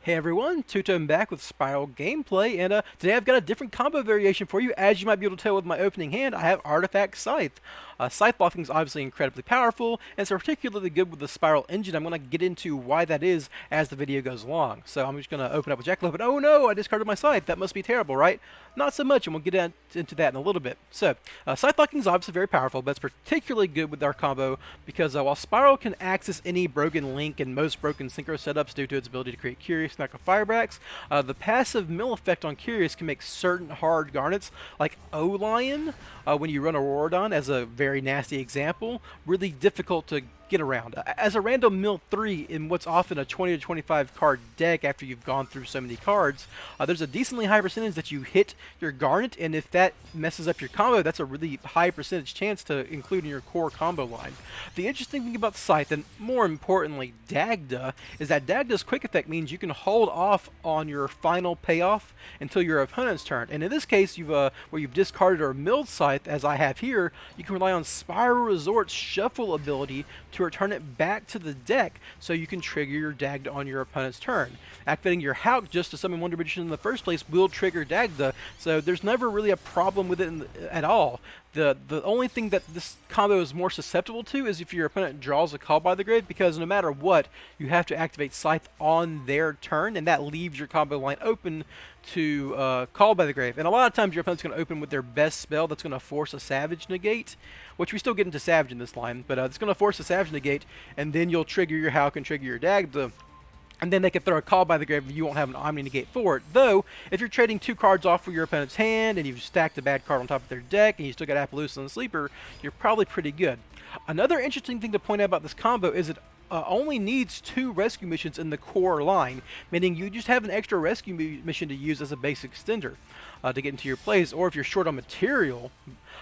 Hey everyone, Tuto back with Spiral gameplay, and today I've got a different combo variation for you. As you might be able to tell with my opening hand, I have Artifact Scythe. Scythe blocking is obviously incredibly powerful, and it's particularly good with the Spiral engine. I'm going to get into why that is as the video goes along. So I'm just going to open up with Jackalope, and oh no, I discarded my Scythe. That must be terrible, right? Not so much, and we'll get into that in a little bit. So, Scythe blocking is obviously very powerful, but it's particularly good with our combo because while Spiral can access any broken link and most broken synchro setups due to its ability to create Curious, Knack of Firebracks, the passive mill effect on Curious can make certain hard garnets, like O-Lion, when you run Auroradon as a very nasty example, really difficult to get around. As a random mill 3 in what's often a 20 to 25 card deck after you've gone through so many cards, there's a decently high percentage that you hit your Garnet, and if that messes up your combo, that's a really high percentage chance to include in your core combo line. The interesting thing about Scythe, and more importantly Dagda, is that Dagda's quick effect means you can hold off on your final payoff until your opponent's turn. And in this case, where you've discarded or milled Scythe, as I have here, you can rely on SPYRAL Resort's shuffle ability to return it back to the deck so you can trigger your Dagda on your opponent's turn. Activating your Hulk just to summon Wonder Magician in the first place will trigger Dagda, so there's never really a problem with it at all. The only thing that this combo is more susceptible to is if your opponent draws a Call by the Grave, because no matter what, you have to activate Scythe on their turn, and that leaves your combo line open to Call by the Grave. And a lot of times your opponent's going to open with their best spell that's going to force a Savage Negate, which we still get into Savage in this line, but it's going to force a Savage Negate, and then you'll trigger your Hulk and trigger your Dagda. And then they can throw a Call by the Grave, and you won't have an Omni Negate for it. Though, if you're trading 2 cards off for your opponent's hand, and you've stacked a bad card on top of their deck, and you still got Appaloosa and Sleeper, you're probably pretty good. Another interesting thing to point out about this combo is it only needs 2 rescue missions in the core line, meaning you just have an extra rescue mission to use as a base extender to get into your plays, or if you're short on material,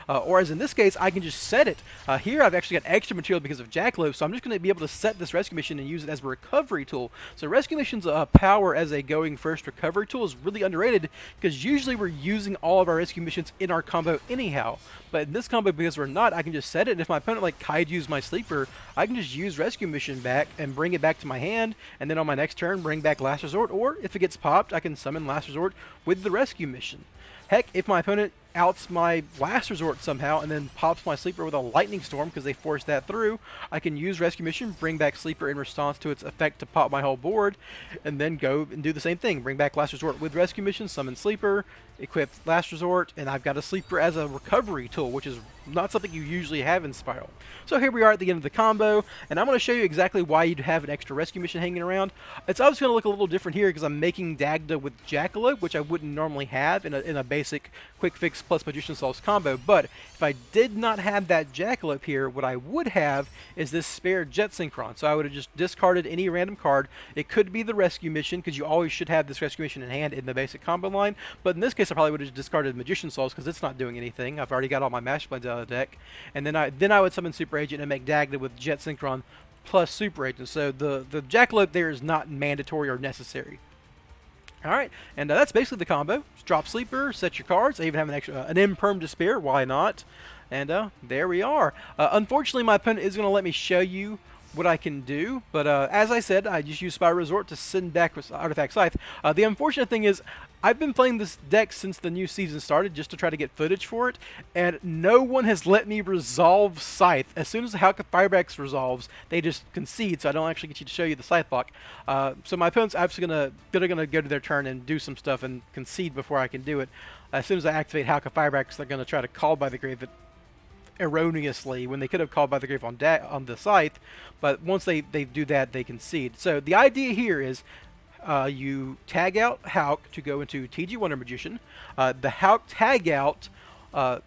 or as in this case, I can just set it. Here I've actually got extra material because of Jackalope, so I'm just going to be able to set this rescue mission and use it as a recovery tool. So rescue mission's power as a going first recovery tool is really underrated, because usually we're using all of our rescue missions in our combo anyhow. But in this combo, because we're not, I can just set it, and if my opponent like Kaiju's my Sleeper, I can just use rescue mission back and bring it back to my hand, and then on my next turn bring back Last Resort, or if it gets popped, I can summon Last Resort with the rescue mission. Heck, if my opponent outs my Last Resort somehow and then pops my Sleeper with a Lightning Storm because they forced that through, I can use Rescue Mission, bring back Sleeper in response to its effect to pop my whole board, and then go and do the same thing. Bring back Last Resort with Rescue Mission, summon Sleeper, equip Last Resort, and I've got a Sleeper as a recovery tool, which is not something you usually have in Spiral. So here we are at the end of the combo, and I'm going to show you exactly why you'd have an extra rescue mission hanging around. It's obviously going to look a little different here because I'm making Dagda with Jackalope, which I wouldn't normally have in a basic Quick Fix plus Magician Solves combo. But if I did not have that Jackalope here, what I would have is this spare Jet Synchron. So I would have just discarded any random card. It could be the rescue mission, because you always should have this rescue mission in hand in the basic combo line. But in this case, I probably would have discarded Magician Solves because it's not doing anything. I've already got all my Master Plans out of the deck. And then I would summon Super Agent and make Dagda with Jet Synchron plus Super Agent. So the Jackalope there is not mandatory or necessary. Alright, and that's basically the combo. Just drop Sleeper, set your cards. I even have an imperm to spare, why not? And there we are. Unfortunately, my opponent is going to let me show you what I can do, but as I said, I just use SPYRAL Resort to send back with Artifact Scythe. The unfortunate thing is, I've been playing this deck since the new season started just to try to get footage for it, and no one has let me resolve Scythe. As soon as the Hulk of Firebracks resolves, they just concede, so I don't actually get you to show you the Scythe block. So my opponent's actually gonna go to their turn and do some stuff and concede before I can do it. As soon as I activate Hulk of Firebracks, they're gonna try to Call by the Grave erroneously when they could have Called by the Grave on the Scythe, but once they do that, they concede. So the idea here is you tag out Hulk to go into TG Wonder Magician. The Hulk tag out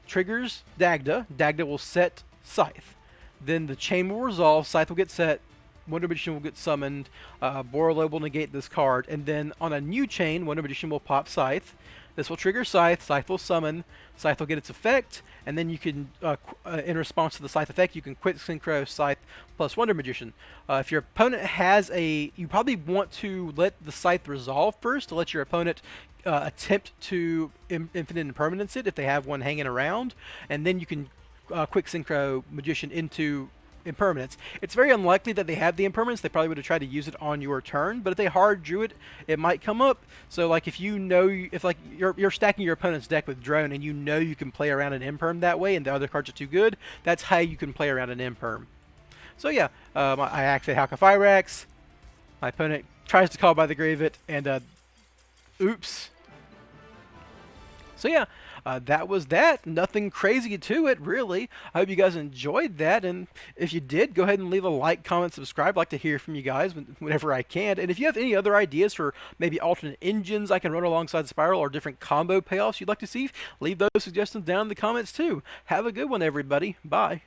triggers Dagda. Dagda will set Scythe. Then the chain will resolve, Scythe will get set, Wonder Magician will get summoned, Borreload will negate this card, and then on a new chain, Wonder Magician will pop Scythe. This will trigger Scythe, Scythe will summon, Scythe will get its effect, and then you can, in response to the Scythe effect, you can quit Synchro, Scythe, plus Wonder Magician. If your opponent has you probably want to let the Scythe resolve first to let your opponent attempt to Infinite Impermanence it if they have one hanging around, and then you can quick Synchro Magician into impermanence. It's very unlikely that they have the impermanence. They probably would have tried to use it on your turn, but if they hard drew it, it might come up. So like if you know, if like you're stacking your opponent's deck with drone and you know you can play around an imperm that way and the other cards are too good, that's how you can play around an imperm. So yeah, I activate Halka-Fyrax. My opponent tries to call by the Gravit, and oops. So yeah, that was that. Nothing crazy to it, really. I hope you guys enjoyed that, and if you did, go ahead and leave a like, comment, subscribe. I'd like to hear from you guys whenever I can. And if you have any other ideas for maybe alternate engines I can run alongside Spiral or different combo payoffs you'd like to see, leave those suggestions down in the comments too. Have a good one, everybody. Bye.